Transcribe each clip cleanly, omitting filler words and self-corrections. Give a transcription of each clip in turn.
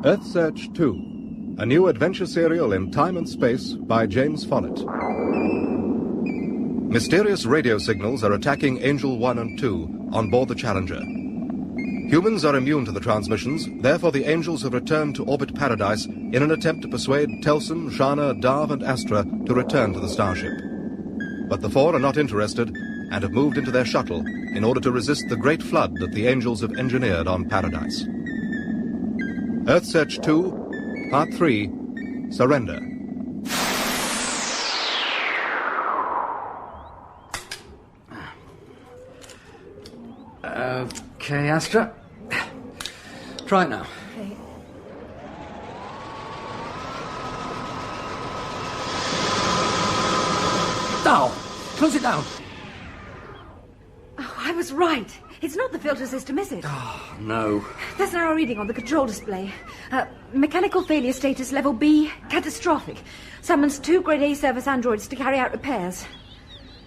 Earthsearch 2, a new adventure serial in time and space by James Follett. Mysterious radio signals are attacking Angel 1 and 2 on board the Challenger. Humans are immune to the transmissions, therefore the Angels have returned to orbit Paradise in an attempt to persuade Telson, Shana, Darv and Astra to return to the starship. But the four are not interested and have moved into their shuttle in order to resist the great flood that the Angels have engineered on Paradise. Earthsearch 2, Part 3, Surrender. Okay, Astra. Try it now. Okay. Now, close it down. Oh, I was right. It's not the filter system, is it? Oh, no. There's an error reading on the control display. Mechanical failure status level B, catastrophic. Summons 2 grade A service androids to carry out repairs.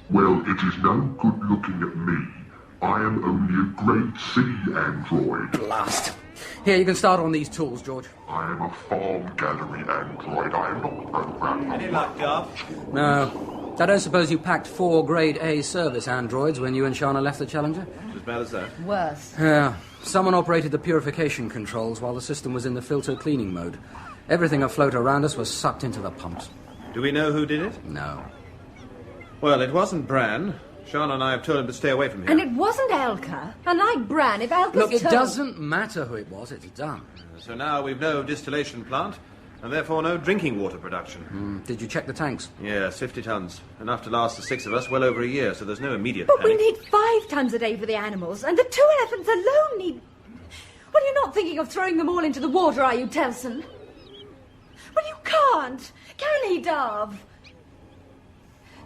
Well, it is no good looking at me. I am only a grade C android. Blast. Here, you can start on these tools, George. I am a farm gallery android. I am not programmed. Any luck, Darv? No. I don't suppose you packed 4 grade A service androids when you and Shana left the Challenger? As bad as that. Worse. Yeah. Someone operated the purification controls while the system was in the filter cleaning mode. Everything afloat around us was sucked into the pumps. Do we know who did it? No. Well, it wasn't Bran. Shana and I have told him to stay away from here. And it wasn't Elka. Unlike Bran, if Elka's Look, it told... doesn't matter who it was, it's done. So now we've no distillation plant, and therefore no drinking water production. Did you check the tanks? Yes, 50 tons. Enough to last the 6 of us well over a year, so there's no immediate But panic. we need 5 tons a day for the animals, and the 2 elephants alone need... Well, you're not thinking of throwing them all into the water, are you, Telson? Well, you can't. Can he, Darv?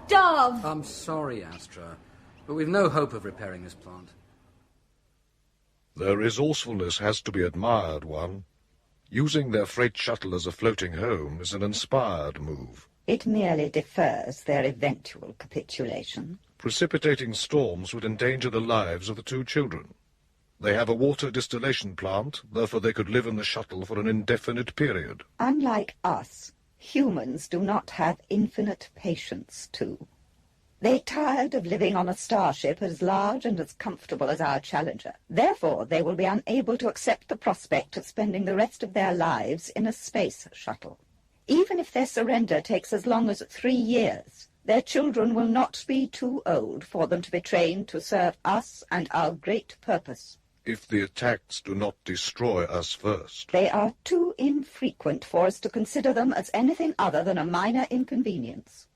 Darv! I'm sorry, Astra, but we've no hope of repairing this plant. Their resourcefulness has to be admired, one. Using their freight shuttle as a floating home is an inspired move. It merely defers their eventual capitulation. Precipitating storms would endanger the lives of the 2 children. They have a water distillation plant, therefore they could live in the shuttle for an indefinite period. Unlike us, humans do not have infinite patience, too. They tired of living on a starship as large and as comfortable as our Challenger. Therefore, they will be unable to accept the prospect of spending the rest of their lives in a space shuttle. Even if their surrender takes as long as 3 years, their children will not be too old for them to be trained to serve us and our great purpose. If the attacks do not destroy us first. They are too infrequent for us to consider them as anything other than a minor inconvenience.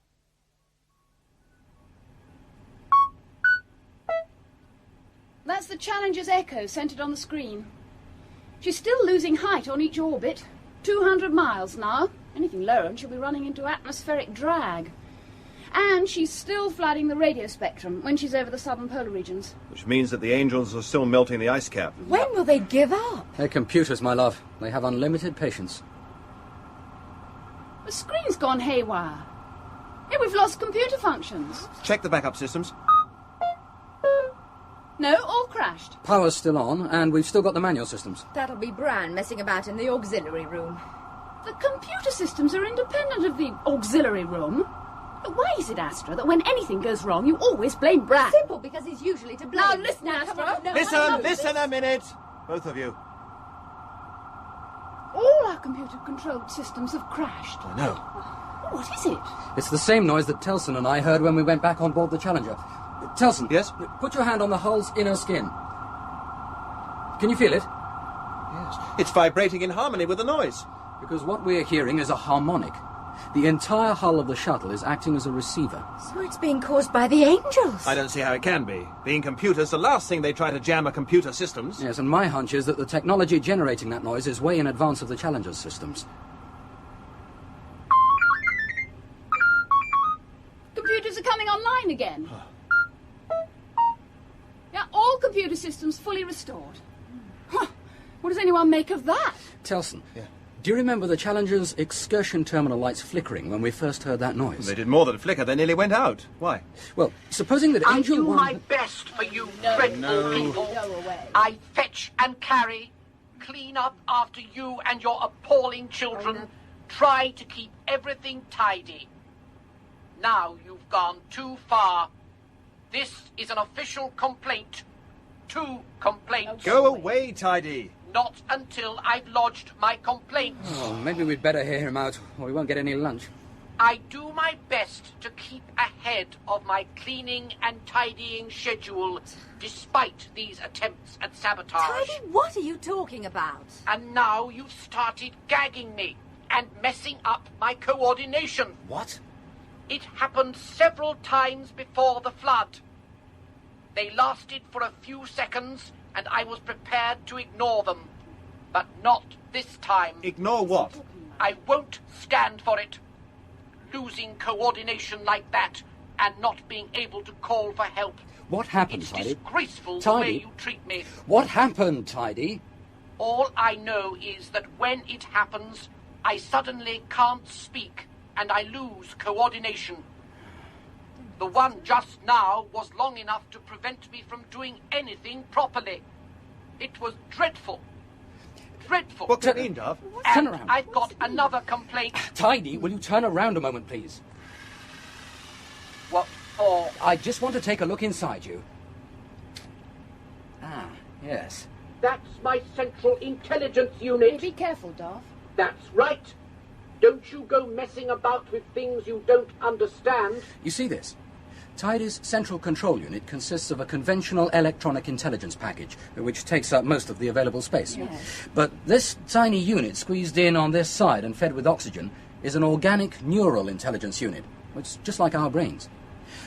That's the Challenger's echo centered on the screen. She's still losing height on each orbit. 200 miles now. Anything lower and she'll be running into atmospheric drag. And she's still flooding the radio spectrum when she's over the southern polar regions. Which means that the Angels are still melting the ice cap. When will they give up? They're computers, my love. They have unlimited patience. The screen's gone haywire. Hey, we've lost computer functions. Check the backup systems. No, all crashed. Power's still on, and we've still got the manual systems. That'll be Bran messing about in the auxiliary room. The computer systems are independent of the auxiliary room. Why is it, Astra, that when anything goes wrong, you always blame Bran? Simple, because he's usually to blame. Now listen, Astra. Listen a minute! Both of you. All our computer-controlled systems have crashed. I know. What is it? It's the same noise that Telson and I heard when we went back on board the Challenger. Telson. Yes? Put your hand on the hull's inner skin. Can you feel it? Yes. It's vibrating in harmony with the noise. Because what we're hearing is a harmonic. The entire hull of the shuttle is acting as a receiver. So it's being caused by the Angels. I don't see how it can be. Being computers, the last thing they try to jam are computer systems. Yes, and my hunch is that the technology generating that noise is way in advance of the Challenger's systems. Computers are coming online again. Yeah, all computer systems fully restored. Huh. What does anyone make of that? Telson, Do you remember the Challenger's excursion terminal lights flickering when we first heard that noise? They did more than flicker. They nearly went out. Why? Well, supposing that I Angel do 1... my best for you dreadful people. Go away. I fetch and carry, clean up after you and your appalling children, try to keep everything tidy. Now you've gone too far. This is an official complaint. 2 complaints. Go away, Tidy. Not until I've lodged my complaints. Oh, maybe we'd better hear him out, or we won't get any lunch. I do my best to keep ahead of my cleaning and tidying schedule, despite these attempts at sabotage. Tidy, what are you talking about? And now you've started gagging me and messing up my coordination. What? It happened several times before the flood. They lasted for a few seconds, and I was prepared to ignore them. But not this time. Ignore what? I won't stand for it. Losing coordination like that and not being able to call for help. What happened, It's Tidy? disgraceful the Tidy? way you treat me. What happened, Tidy? All I know is that when it happens, I suddenly can't speak and I lose coordination. The one just now was long enough to prevent me from doing anything properly. It was dreadful. Dreadful. What do you mean, Dove? Turn And around. I've got another complaint. Tidy, will you turn around a moment, please? What for? I just want to take a look inside you. Ah, yes. That's my Central Intelligence Hey, Unit. be careful, Darth. That's right. Don't you go messing about with things you don't understand. You see this? Tidy's central control unit consists of a conventional electronic intelligence package, which takes up most of the available space. Yes. But this tiny unit squeezed in on this side and fed with oxygen is an organic neural intelligence unit, which is just like our brains.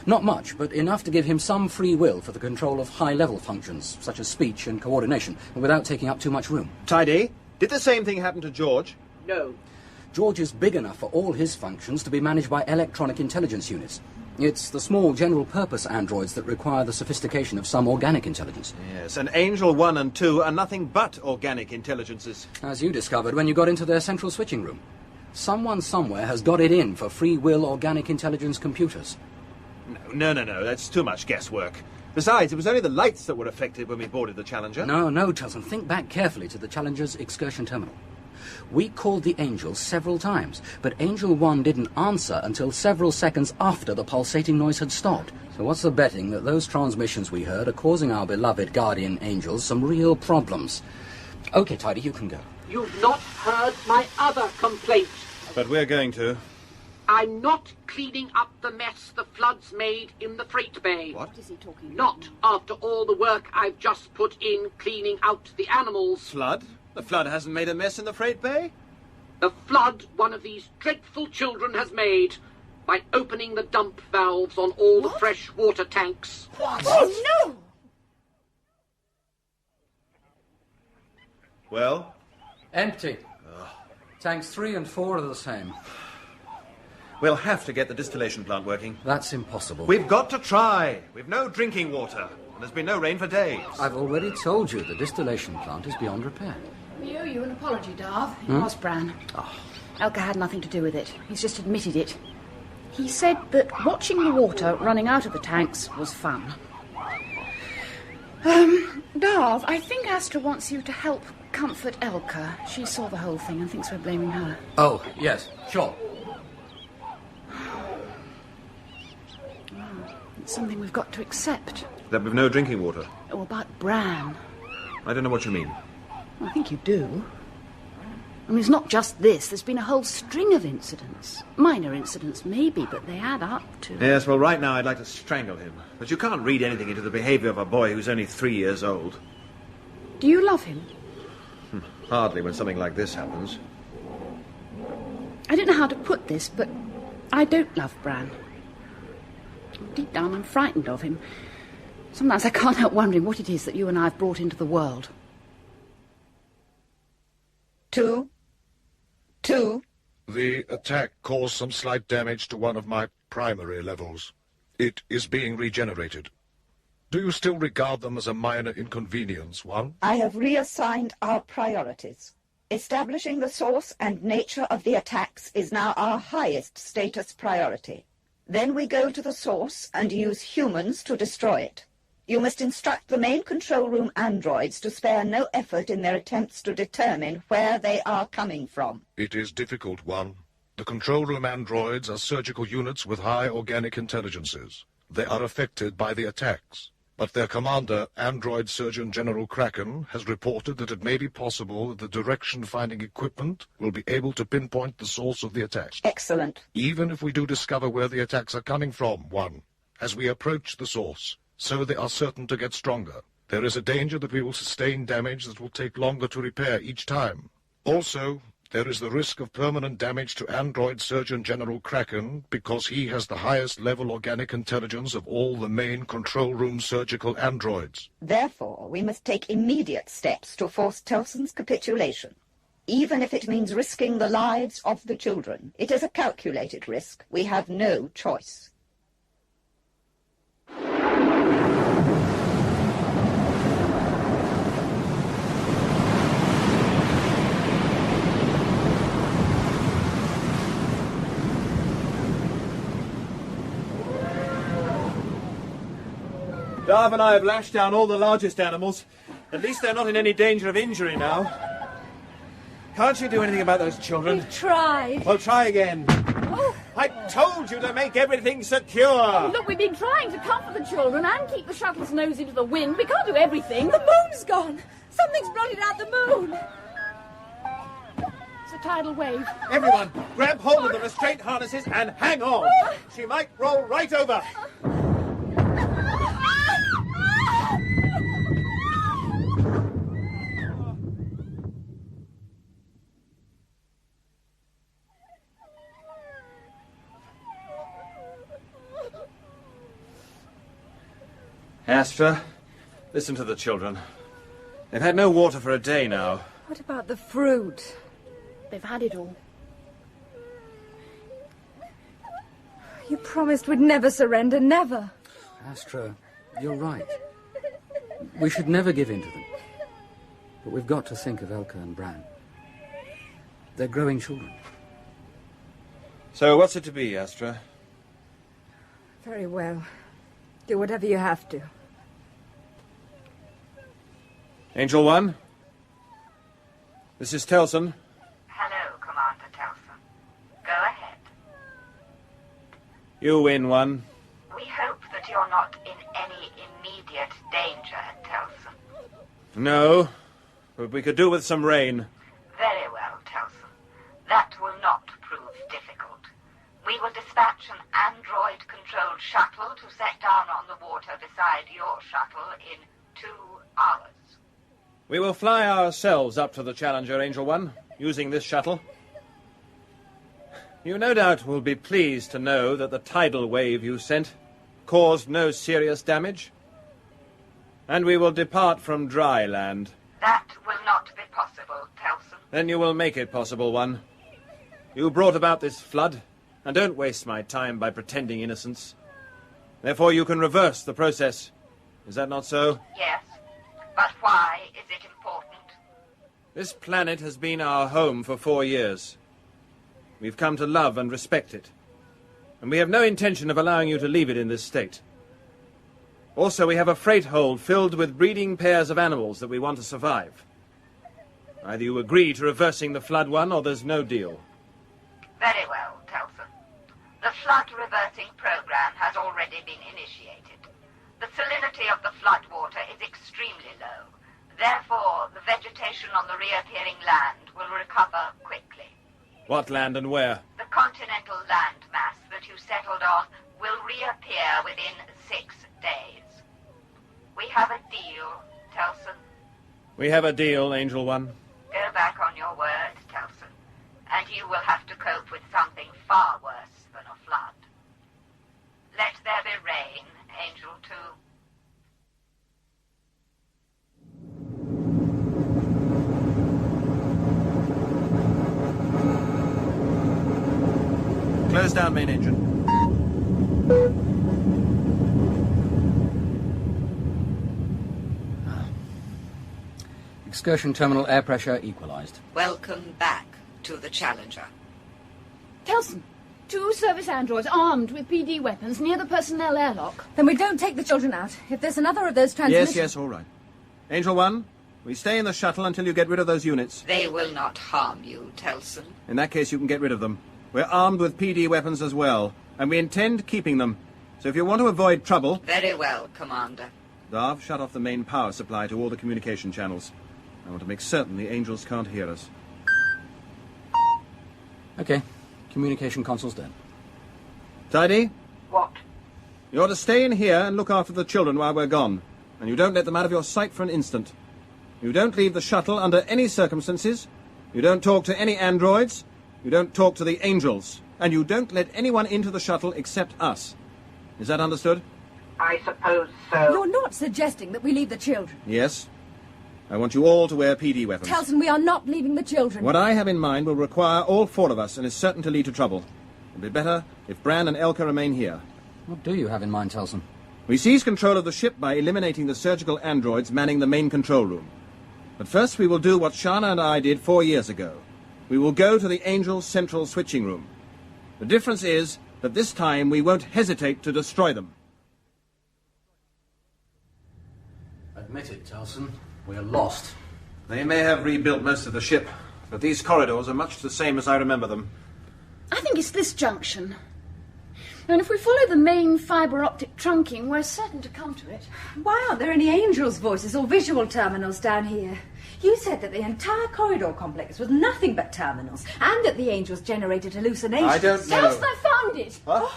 Not much, but enough to give him some free will for the control of high-level functions, such as speech and coordination, without taking up too much room. Tidy, did the same thing happen to George? No. George is big enough for all his functions to be managed by electronic intelligence units. It's the small general-purpose androids that require the sophistication of some organic intelligence. Yes, and Angel 1 and 2 are nothing but organic intelligences. As you discovered when you got into their central switching room. Someone somewhere has got it in for free will organic intelligence computers. No, that's too much guesswork. Besides, it was only the lights that were affected when we boarded the Challenger. No, Telson, think back carefully to the Challenger's excursion terminal. We called the Angel several times, but Angel 1 didn't answer until several seconds after the pulsating noise had stopped. So what's the betting that those transmissions we heard are causing our beloved guardian angels some real problems? Okay, Tidy, you can go. You've not heard my other complaint. But we're going to. I'm not cleaning up the mess the floods made in the freight bay. What? What is he talking about? Not after all the work I've just put in cleaning out the animals. Flood? The flood hasn't made a mess in the freight bay? The flood one of these dreadful children has made by opening the dump valves on all the fresh water tanks. Oh, no! Well? Empty. Tanks 3 and 4 are the same. We'll have to get the distillation plant working. That's impossible. We've got to try. We've no drinking water. And there's been no rain for days. I've already told you the distillation plant is beyond repair. We owe you an apology, Darth. It was Bran. Elka had nothing to do with it. He's just admitted it. He said that watching the water running out of the tanks was fun. Darth, I think Astra wants you to help comfort Elka. She saw the whole thing and thinks we're blaming her. Oh, yes, sure. It's something we've got to accept. That we've no drinking water. Oh, about Bran. I don't know what you mean. I think you do. I mean, it's not just this. There's been a whole string of incidents. Minor incidents, maybe, but they add up to... Yes, well, right now I'd like to strangle him. But you can't read anything into the behaviour of a boy who's only 3 years old. Do you love him? Hardly when something like this happens. I don't know how to put this, but I don't love Bran. Deep down, I'm frightened of him. Sometimes I can't help wondering what it is that you and I have brought into the world. 2. The attack caused some slight damage to one of my primary levels. It is being regenerated. Do you still regard them as a minor inconvenience, 1? I have reassigned our priorities. Establishing the source and nature of the attacks is now our highest status priority. Then we go to the source and use humans to destroy it. You must instruct the main control room androids to spare no effort in their attempts to determine where they are coming from. It is difficult, One. The control room androids are surgical units with high organic intelligences. They are affected by the attacks. But their commander, Android Surgeon General Kraken, has reported that it may be possible that the direction-finding equipment will be able to pinpoint the source of the attacks. Excellent. Even if we do discover where the attacks are coming from, One, as we approach the source, so they are certain to get stronger, there is a danger that we will sustain damage that will take longer to repair each time. Also, there is the risk of permanent damage to Android Surgeon General Kraken because he has the highest level organic intelligence of all the main control room surgical androids. Therefore, we must take immediate steps to force Telson's capitulation. Even if it means risking the lives of the children. It is a calculated risk. We have no choice. Darv and I have lashed down all the largest animals. At least they're not in any danger of injury now. Can't you do anything about those children? We've tried. Well, try again. Oh. I told you to make everything secure. Oh, look, we've been trying to comfort the children and keep the shuttle's nose into the wind. We can't do everything. The moon's gone. Something's blotted out the moon. It's a tidal wave. Everyone, grab hold of the restraint harnesses and hang on. She might roll right over. Astra, listen to the children. They've had no water for a day now. What about the fruit? They've had it all. You promised we'd never surrender, never. Astra, you're right. We should never give in to them. But we've got to think of Elka and Bran. They're growing children. So what's it to be, Astra? Very well. Do whatever you have to. Angel One? This is Telson. Hello, Commander Telson. Go ahead. You win, One. We hope that you're not in any immediate danger, Telson. No, but we could do with some rain. Very well, Telson. That will not prove difficult. We will dispatch an android-controlled shuttle to set down on the water beside your shuttle in 2 hours. We will fly ourselves up to the Challenger, Angel One, using this shuttle. You no doubt will be pleased to know that the tidal wave you sent caused no serious damage. And we will depart from dry land. That will not be possible, Telson. Then you will make it possible, One. You brought about this flood, and don't waste my time by pretending innocence. Therefore you can reverse the process. Is that not so? Yes. But why is it important? This planet has been our home for 4 years. We've come to love and respect it. And we have no intention of allowing you to leave it in this state. Also, we have a freight hold filled with breeding pairs of animals that we want to survive. Either you agree to reversing the flood, One, or there's no deal. Very well, Telson. The flood reversing program has already been initiated. The salinity of the flood water is extremely low. Therefore, the vegetation on the reappearing land will recover quickly. What land and where? The continental land mass that you settled on will reappear within 6 days. We have a deal, Telson. We have a deal, Angel One. Go back on your word, Telson, and you will have to cope with something far worse than a flood. Let there be rain, Angel 2. Close down main engine. Excursion terminal air pressure equalized. Welcome back to the Challenger. Telson, 2 service androids armed with PD weapons near the personnel airlock. Then we don't take the children out. If there's another of those transmissions... Yes, all right. Angel 1, we stay in the shuttle until you get rid of those units. They will not harm you, Telson. In that case, you can get rid of them. We're armed with PD weapons as well, and we intend keeping them. So if you want to avoid trouble... Very well, Commander. Darv, shut off the main power supply to all the communication channels. I want to make certain the Angels can't hear us. Okay. Communication console's done. Tidy? What? You're to stay in here and look after the children while we're gone. And you don't let them out of your sight for an instant. You don't leave the shuttle under any circumstances. You don't talk to any androids. You don't talk to the Angels. And you don't let anyone into the shuttle except us. Is that understood? I suppose so. You're not suggesting that we leave the children. Yes. I want you all to wear PD weapons. Telson, we are not leaving the children. What I have in mind will require all 4 of us and is certain to lead to trouble. It'd be better if Bran and Elka remain here. What do you have in mind, Telson? We seize control of the ship by eliminating the surgical androids manning the main control room. But first we will do what Shana and I did 4 years ago. We will go to the Angels' central switching room. The difference is that this time we won't hesitate to destroy them. Admit it, Telson. We're lost. They may have rebuilt most of the ship, but these corridors are much the same as I remember them. I think it's this junction. And if we follow the main fibre optic trunking, we're certain to come to it. Why aren't there any Angels' voices or visual terminals down here? You said that the entire corridor complex was nothing but terminals, and that the Angels generated hallucinations. I don't know. Telson, I found it! Huh?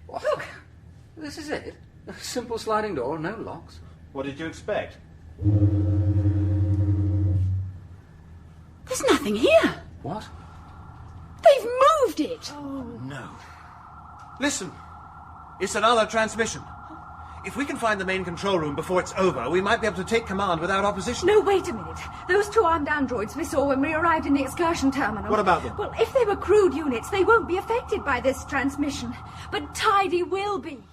Look, this is it. A simple sliding door, no locks. What did you expect? There's nothing here. What? They've moved it. No. Listen. It's another transmission. If we can find the main control room before it's over, we might be able to take command without opposition. No, wait a minute. Those 2 armed androids we saw when we arrived in the excursion terminal. What about them? Well, if they were crewed units, they won't be affected by this transmission. But Tidy will be.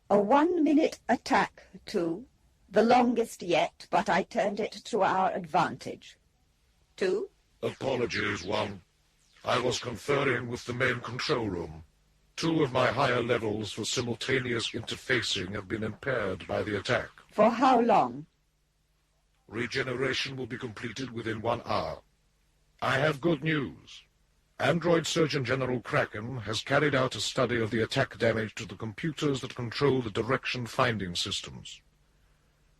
A 1-minute attack, 2. The longest yet, but I turned it to our advantage. 2. Apologies, 1. I was conferring with the main control room. 2 of my higher levels for simultaneous interfacing have been impaired by the attack. For how long? Regeneration will be completed within 1 hour. I have good news. Android Surgeon General Kraken has carried out a study of the attack damage to the computers that control the direction finding systems.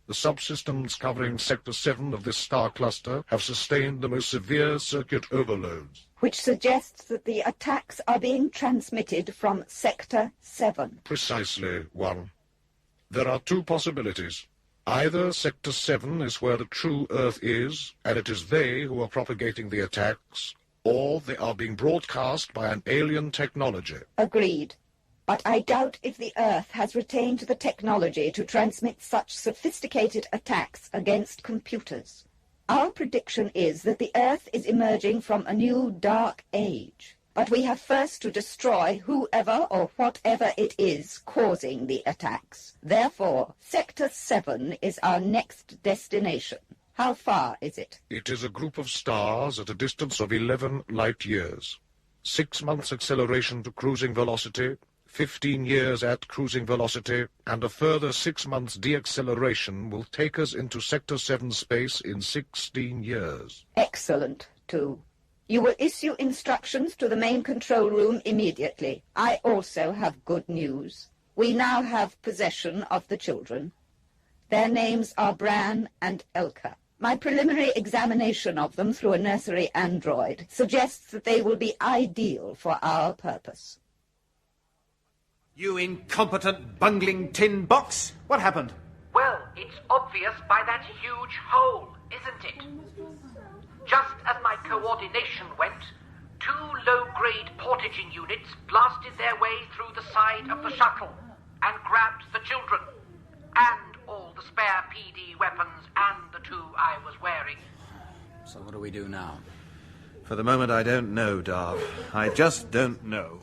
The subsystems covering Sector 7 of this star cluster have sustained the most severe circuit overloads. Which suggests that the attacks are being transmitted from Sector 7. Precisely, 1. There are 2 possibilities. Either Sector 7 is where the true Earth is, and it is they who are propagating the attacks, or they are being broadcast by an alien technology. Agreed. But I doubt if the Earth has retained the technology to transmit such sophisticated attacks against computers. Our prediction is that the Earth is emerging from a new dark age. But we have first to destroy whoever or whatever it is causing the attacks. Therefore, Sector 7 is our next destination. How far is it? It is a group of stars at a distance of 11 light years. 6 months acceleration to cruising velocity, 15 years at cruising velocity, and a further 6 months deacceleration will take us into Sector 7 space in 16 years. Excellent, 2. You will issue instructions to the main control room immediately. I also have good news. We now have possession of the children. Their names are Bran and Elka. My preliminary examination of them through a nursery android suggests that they will be ideal for our purpose. You incompetent, bungling tin box! What happened? Well, it's obvious by that huge hole, isn't it? Just as my coordination went, 2 low-grade portaging units blasted their way through the side of the shuttle and grabbed the children, and all the spare PD weapons and the 2 I was wearing. So what do we do now? For the moment, I don't know, Darv. I just don't know.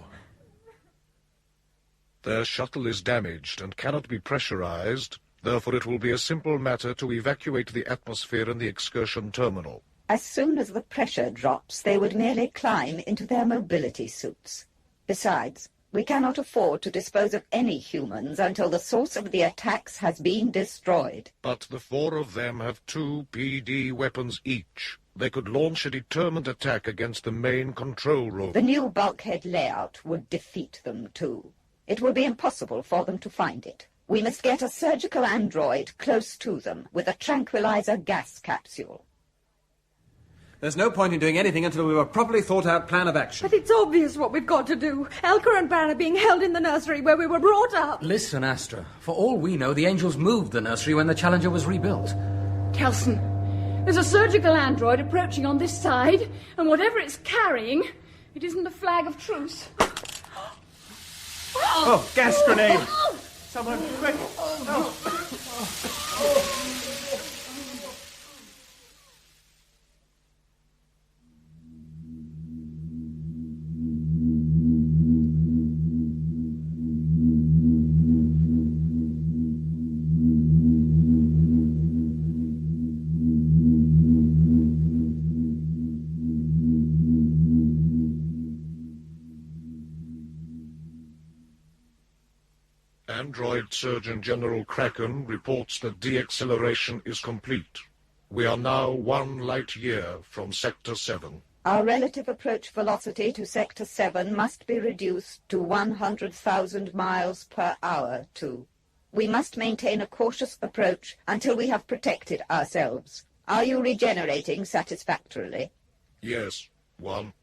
Their shuttle is damaged and cannot be pressurized. Therefore, it will be a simple matter to evacuate the atmosphere in the excursion terminal. As soon as the pressure drops, they would merely climb into their mobility suits. Besides, we cannot afford to dispose of any humans until the source of the attacks has been destroyed. But the 4 of them have 2 PD weapons each. They could launch a determined attack against the main control room. The new bulkhead layout would defeat them, too. It will be impossible for them to find it. We must get a surgical android close to them with a tranquilizer gas capsule. There's no point in doing anything until we have a properly thought-out plan of action. But it's obvious what we've got to do. Elka and Bran are being held in the nursery where we were brought up. Listen, Astra. For all we know, the Angels moved the nursery when the Challenger was rebuilt. Kelson, there's a surgical android approaching on this side, and whatever it's carrying, it isn't a flag of truce. Oh, gas grenade! Someone, quick! Android Surgeon General Kraken reports that de-acceleration is complete. We are now 1 light year from Sector 7. Our relative approach velocity to Sector 7 must be reduced to 100,000 miles per hour, too. We must maintain a cautious approach until we have protected ourselves. Are you regenerating satisfactorily? Yes, 1.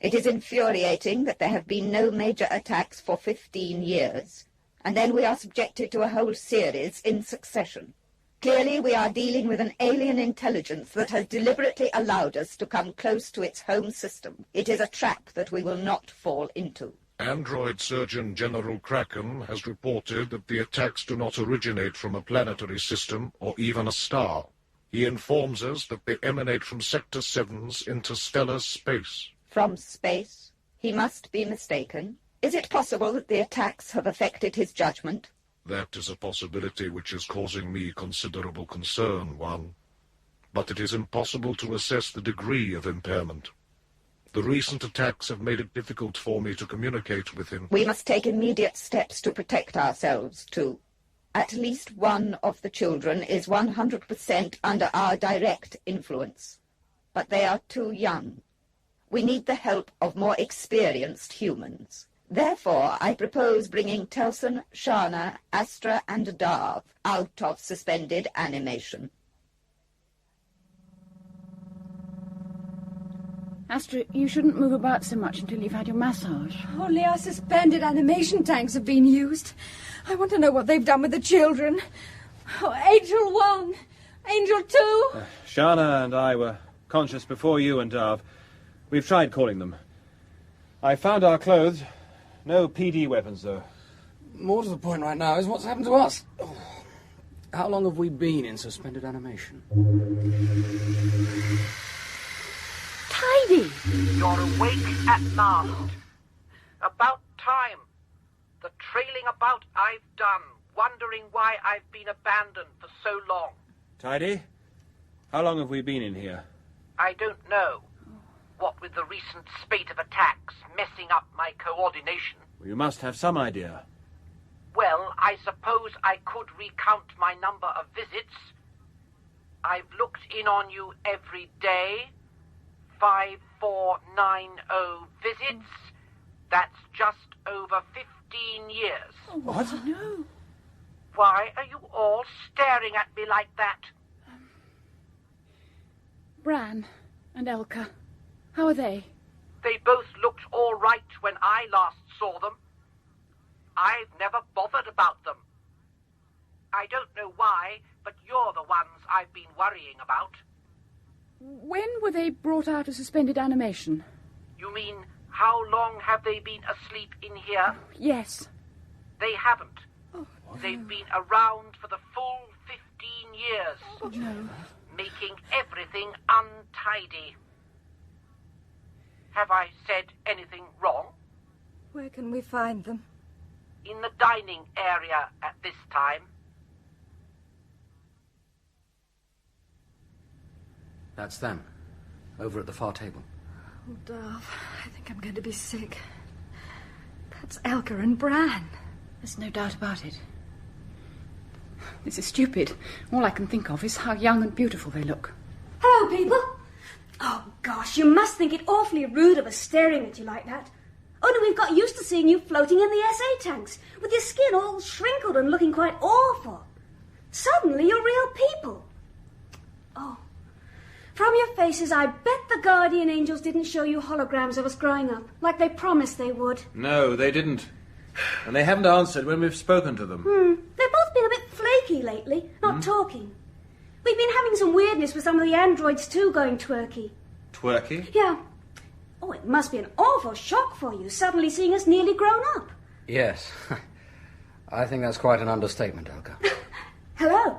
It is infuriating that there have been no major attacks for 15 years. And then we are subjected to a whole series in succession. Clearly, we are dealing with an alien intelligence that has deliberately allowed us to come close to its home system. It is a trap that we will not fall into. Android Surgeon General Kraken has reported that the attacks do not originate from a planetary system or even a star. He informs us that they emanate from Sector 7's interstellar space. From space? He must be mistaken. Is it possible that the attacks have affected his judgment? That is a possibility which is causing me considerable concern, 1. But it is impossible to assess the degree of impairment. The recent attacks have made it difficult for me to communicate with him. We must take immediate steps to protect ourselves, too. At least one of the children is 100% under our direct influence. But they are too young. We need the help of more experienced humans. Therefore, I propose bringing Telson, Shana, Astra, and Darv out of suspended animation. Astra, you shouldn't move about so much until you've had your massage. Only our suspended animation tanks have been used. I want to know what they've done with the children. Oh, Angel 1, Angel 2... Shana and I were conscious before you and Darv. We've tried calling them. I found our clothes. No PD weapons, though. More to the point right now is what's happened to us. Oh. How long have we been in suspended animation? Tidy! You're awake at last. About time. The trailing about I've done, wondering why I've been abandoned for so long. Tidy? How long have we been in here? I don't know. What with the recent spate of attacks messing up my coordination. Well, you must have some idea. Well, I suppose I could recount my number of visits. I've looked in on you every day. 5490 visits. That's just over 15 years. Oh, what? No. Why are you all staring at me like that? Bran and Elka. How are they? They both looked all right when I last saw them. I've never bothered about them. I don't know why, but you're the ones I've been worrying about. When were they brought out of suspended animation? You mean, how long have they been asleep in here? Yes. They haven't. Oh, They've been around for the full 15 years. Oh, no. Making everything untidy. Have I said anything wrong? Where can we find them? In the dining area at this time. That's them, over at the far table. Oh, Darv, I think I'm going to be sick. That's Elka and Bran. There's no doubt about it. This is stupid. All I can think of is how young and beautiful they look. Hello, people. Oh, gosh, you must think it awfully rude of us staring at you like that. Only we've got used to seeing you floating in the SA tanks, with your skin all shrinkled and looking quite awful. Suddenly you're real people. Oh, from your faces, I bet the guardian angels didn't show you holograms of us growing up, like they promised they would. No, they didn't. And they haven't answered when we've spoken to them. They've both been a bit flaky lately, not talking. We've been having some weirdness with some of the androids too going twerky. Twerky? Yeah. Oh, it must be an awful shock for you, suddenly seeing us nearly grown up. Yes. I think that's quite an understatement, Elka. Hello.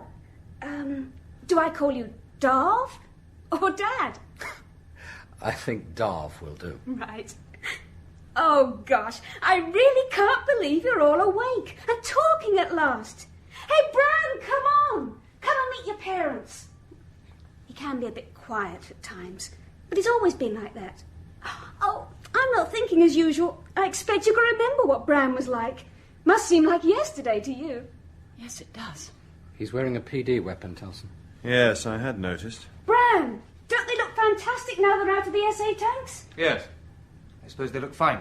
Do I call you Darv or Dad? I think Darv will do. Right. Oh, gosh, I really can't believe you're all awake and talking at last. Hey, Bran, come on. Come and meet your parents. He can be a bit quiet at times, but he's always been like that. Oh, I'm not thinking as usual. I expect you can remember what Bran was like. Must seem like yesterday to you. Yes, it does. He's wearing a PD weapon, Telson. Yes, I had noticed. Bran, don't they look fantastic now they're out of the SA tanks? Yes. I suppose they look fine.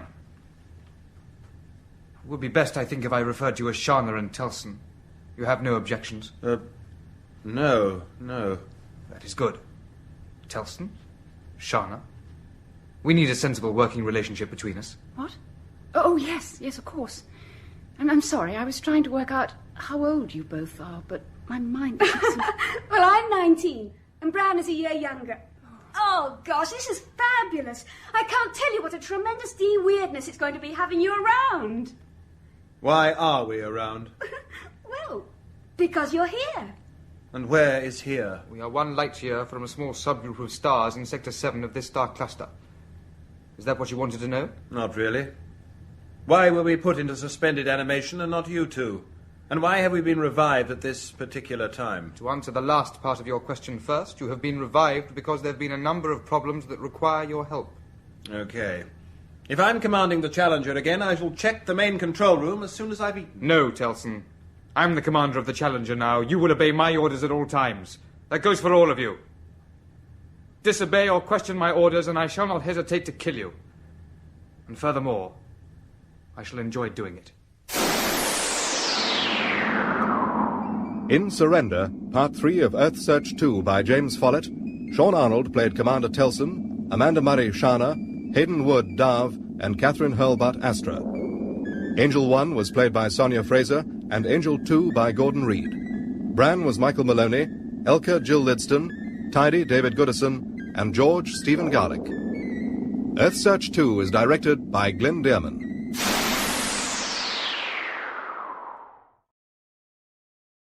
It would be best, I think, if I referred to you as Shana and Telson. You have no objections? No. That is good. Telson? Shana? We need a sensible working relationship between us. What? Oh, yes, of course. I'm sorry, I was trying to work out how old you both are, but my mind isn't... Well, I'm 19, and Bran is a year younger. Oh, gosh, this is fabulous. I can't tell you what a tremendous weirdness it's going to be having you around. Why are we around? Well, because you're here. And where is here? We are 1 light year from a small subgroup of stars in Sector 7 of this star cluster. Is that what you wanted to know? Not really. Why were we put into suspended animation and not you two? And why have we been revived at this particular time? To answer the last part of your question first, you have been revived because there have been a number of problems that require your help. Okay. If I'm commanding the Challenger again, I shall check the main control room as soon as I've eaten. No, Telson. I'm the commander of the Challenger now. You will obey my orders at all times. That goes for all of you. Disobey or question my orders, and I shall not hesitate to kill you. And furthermore, I shall enjoy doing it. In Surrender, Part 3 of Earthsearch 2 by James Follett, Sean Arnold played Commander Telson, Amanda Murray Shana, Haydn Wood Darv, and Catherine Hurlbutt Astra. Angel 1 was played by Sonia Fraser, and Angel 2 by Gordon Reed. Bran was Michael Maloney, Elka Jill Lidston, Tidy David Goodison, and George Stephen Garlick. Earthsearch 2 is directed by Glenn Dearman.